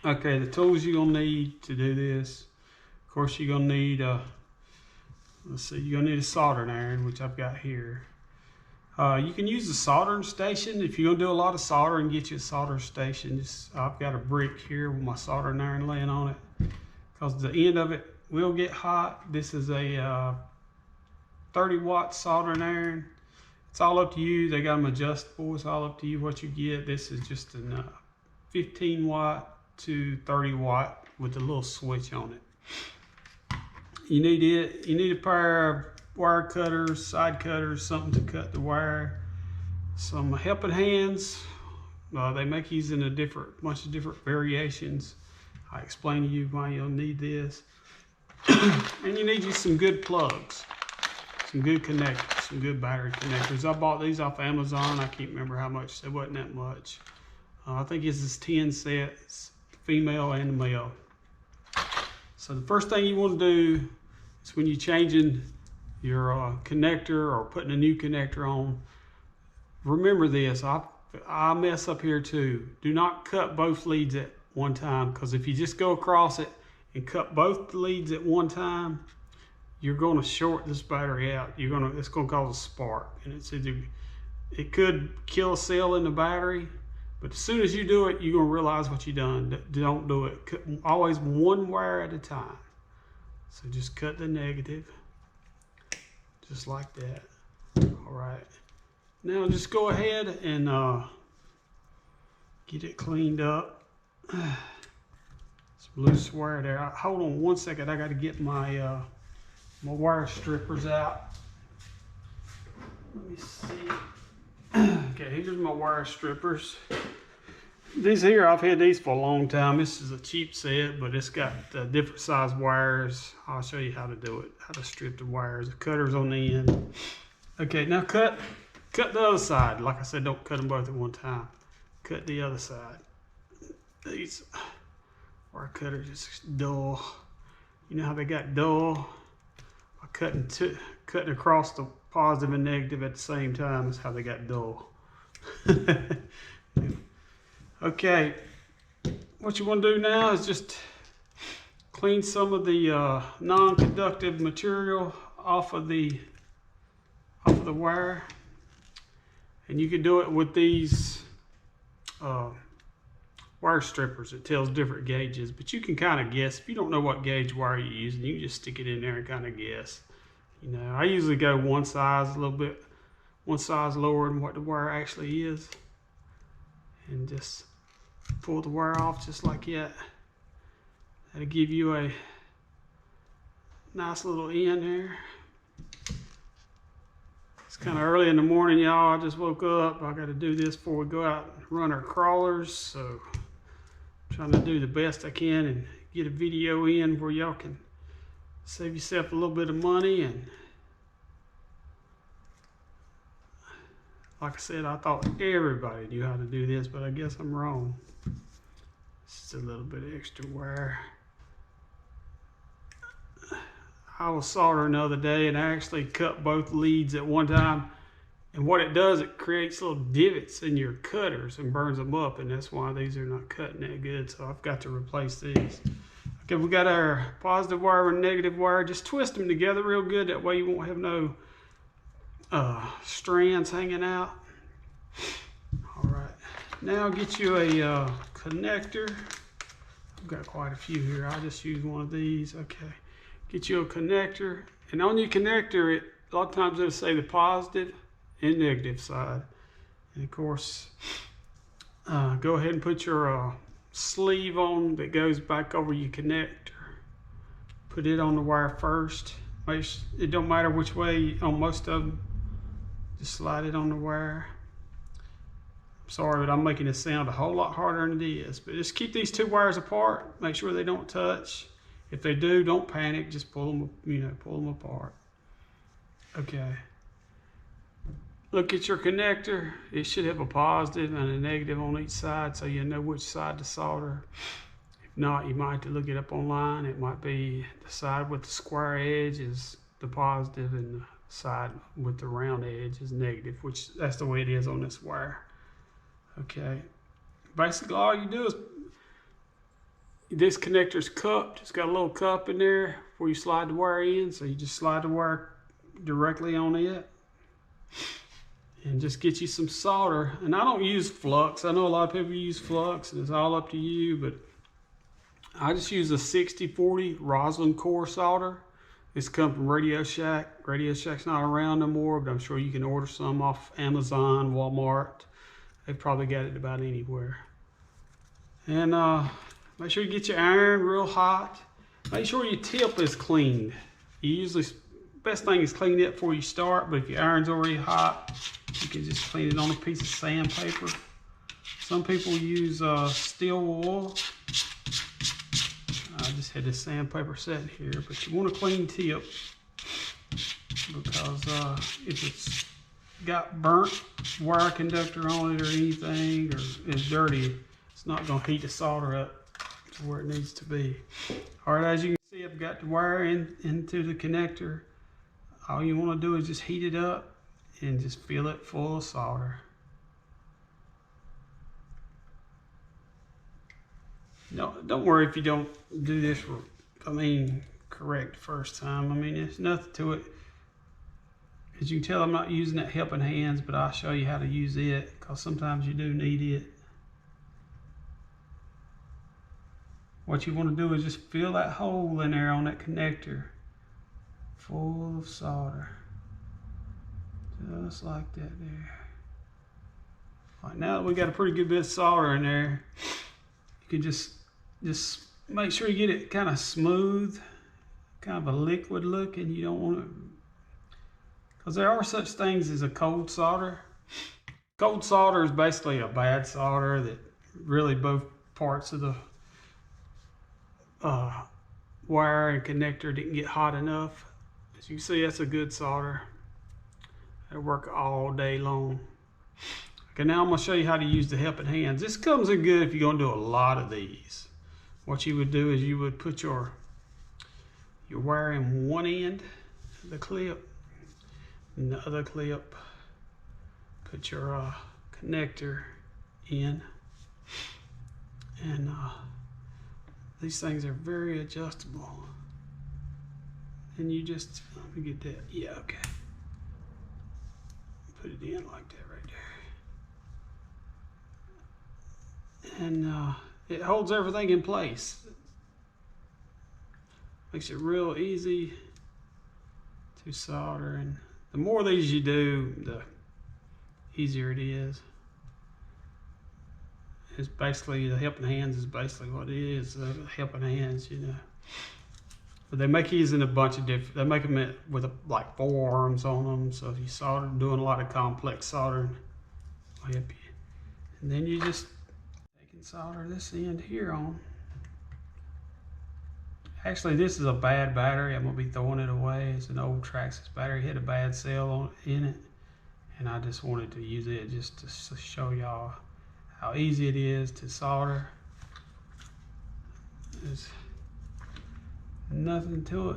Okay, the tools you're gonna need to do this. Of course, you're gonna need let's see, you're gonna need a soldering iron, which I've got here. You can use a soldering station if you're gonna do a lot of soldering. Get you a soldering station. I've got a brick here with my soldering iron laying on it, because the end of it will get hot. This is a 30-watt soldering iron. It's all up to you. They got them adjustable. It's all up to you what you get. This is just a 15-watt to 30-watt with a little switch on it. You need a pair of wire cutters, side cutters, something to cut the wire. Some helping hands. They make these in a bunch of different variations. I explain to you why you'll need this. And you need some good plugs, some good connectors, some good battery connectors. I bought these off Amazon. I can't remember how much. It wasn't that much. I think this is 10 sets, female and male. So the first thing you want to do is, when you're changing your connector or putting a new connector on, remember this. I mess up here too. Do not cut both leads at one time, because if you just go across it and cut both leads at one time, you're going to short this battery out. It's going to cause a spark, and it could kill a cell in the battery. But as soon as you do it, you're going to realize what you've done. Don't do it. Always one wire at a time. So just cut the negative, just like that. All right. Now just go ahead and get it cleaned up. Some loose wire there. Hold on one second. I got to get my my wire strippers out. Let me see. Okay, here's my wire strippers. These here, I've had these for a long time. This is a cheap set, but it's got different size wires. I'll show you how to do it, how to strip the wires. The cutter's on the end. Okay, now cut the other side. Like I said, don't cut them both at one time. Cut the other side. These wire cutters just dull. You know how they got dull? By cutting across the positive and negative at the same time is how they got dull. Okay, what you want to do now is just clean some of the non-conductive material off of the wire, and you can do it with these wire strippers. It tells different gauges, but you can kind of guess. If you don't know what gauge wire you're using, you can just stick it in there and kind of guess. You know, I usually go one size lower than what the wire actually is, and just pull the wire off just like that. That'll give you a nice little end there. It's kind of early in the morning, y'all. I just woke up. I got to do this before we go out and run our crawlers, so I'm trying to do the best I can and get a video in where y'all can save yourself a little bit of money. And like I said, I thought everybody knew how to do this, but I guess I'm wrong. Just a little bit of extra wire. I was soldering the other day, and I actually cut both leads at one time. And what it does, it creates little divots in your cutters and burns them up, and that's why these are not cutting that good. So I've got to replace these. Okay, we got our positive wire and negative wire. Just twist them together real good. That way you won't have no strands hanging out. All right, now get you a connector. I've got quite a few here. I'll just use one of these. Okay, get you a connector, and on your connector, a lot of times it'll say the positive and negative side. And of course, go ahead and put your sleeve on that goes back over your connector. Put it on the wire first. It don't matter which way on most of them. Just slide it on the wire. I'm sorry, but I'm making it sound a whole lot harder than it is. But just keep these two wires apart. Make sure they don't touch. If they do, don't panic. Just pull them, pull them apart. Okay. Look at your connector. It should have a positive and a negative on each side, so you know which side to solder. If not, you might have to look it up online. It might be the side with the square edge is the positive, and the side with the round edge is negative, which that's the way it is on this wire. Okay. Basically, all you do is this connector's cupped. It's got a little cup in there where you slide the wire in. So you just slide the wire directly on it. And just get you some solder. And I don't use flux. I know a lot of people use flux, and it's all up to you, but I just use a 6040 Roslyn core solder. This comes from Radio Shack. Radio Shack's not around no more, but I'm sure you can order some off Amazon, Walmart. They've probably got it about anywhere. And make sure you get your iron real hot. Make sure your tip is cleaned. You usually, best thing is clean it before you start, but if your iron's already hot, you can just clean it on a piece of sandpaper. Some people use steel wool. I just had this sandpaper set here, but you want a clean tip because if it's got burnt wire conductor on it or anything, or is dirty, it's not going to heat the solder up to where it needs to be. All right, as you can see, I've got the wire into the connector. All you want to do is just heat it up and just fill it full of solder. No, don't worry if you don't do this, correct first time. There's nothing to it. As you can tell, I'm not using that helping hands, but I'll show you how to use it because sometimes you do need it. What you want to do is just fill that hole in there on that connector full of solder. Just like that there. All right, now that we got a pretty good bit of solder in there, you can just make sure you get it kind of smooth, kind of a liquid looking. You don't want to, because there are such things as a cold solder. Cold solder is basically a bad solder that really both parts of the wire and connector didn't get hot enough. As you can see, that's a good solder. It'll work all day long. Okay, now I'm going to show you how to use the helping hands. This comes in good if you're going to do a lot of these. What you would do is you would put your wire in one end of the clip, and the other clip, put your connector in, and these things are very adjustable. And you just, let me get that, yeah, okay. Put it in like that right there. And it holds everything in place. Makes it real easy to solder, and the more of these you do, the easier it is. It's basically, the helping hands is basically what it is, helping hands, you know. But they make these in a bunch of different, they make them with like 4 arms on them, so if you solder, doing a lot of complex soldering, will help you. And then you just solder this end here on. Actually, this is a bad battery. I'm gonna be throwing it away. It's an old Traxxas battery. It had a bad cell in it, and I just wanted to use it just to show y'all how easy it is to solder. There's nothing to it.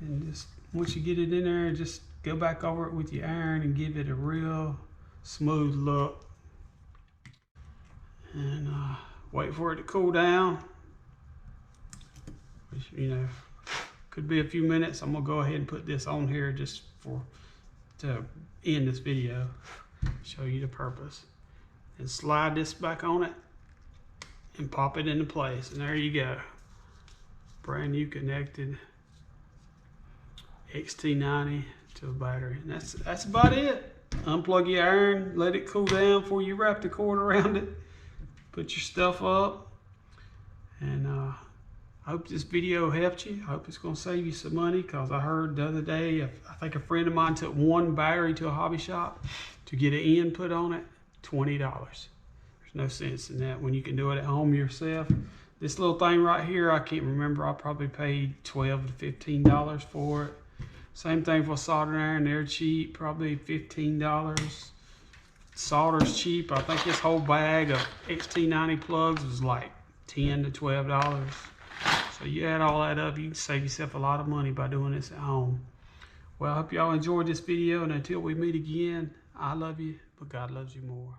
And just once you get it in there, just go back over it with your iron and give it a real smooth look, and wait for it to cool down, which, you know, could be a few minutes. I'm gonna go ahead and put this on here just to end this video, show you the purpose, and slide this back on it and pop it into place, and there you go, brand new connected xt90 to a battery. And that's about it. Unplug your iron, let it cool down before you wrap the cord around it. Put your stuff up. And I hope this video helped you. I hope it's going to save you some money, because I heard the other day, I think a friend of mine took one battery to a hobby shop to get an end put on it, $20. There's no sense in that when you can do it at home yourself. This little thing right here, I can't remember, I probably paid $12 to $15 for it. Same thing for soldering iron, they're cheap, probably $15. Solder's cheap. I think this whole bag of xt90 plugs was like $10 to $12. So you add all that up, you can save yourself a lot of money by doing this at home. Well, I hope y'all enjoyed this video, and until we meet again, I love you, but God loves you more.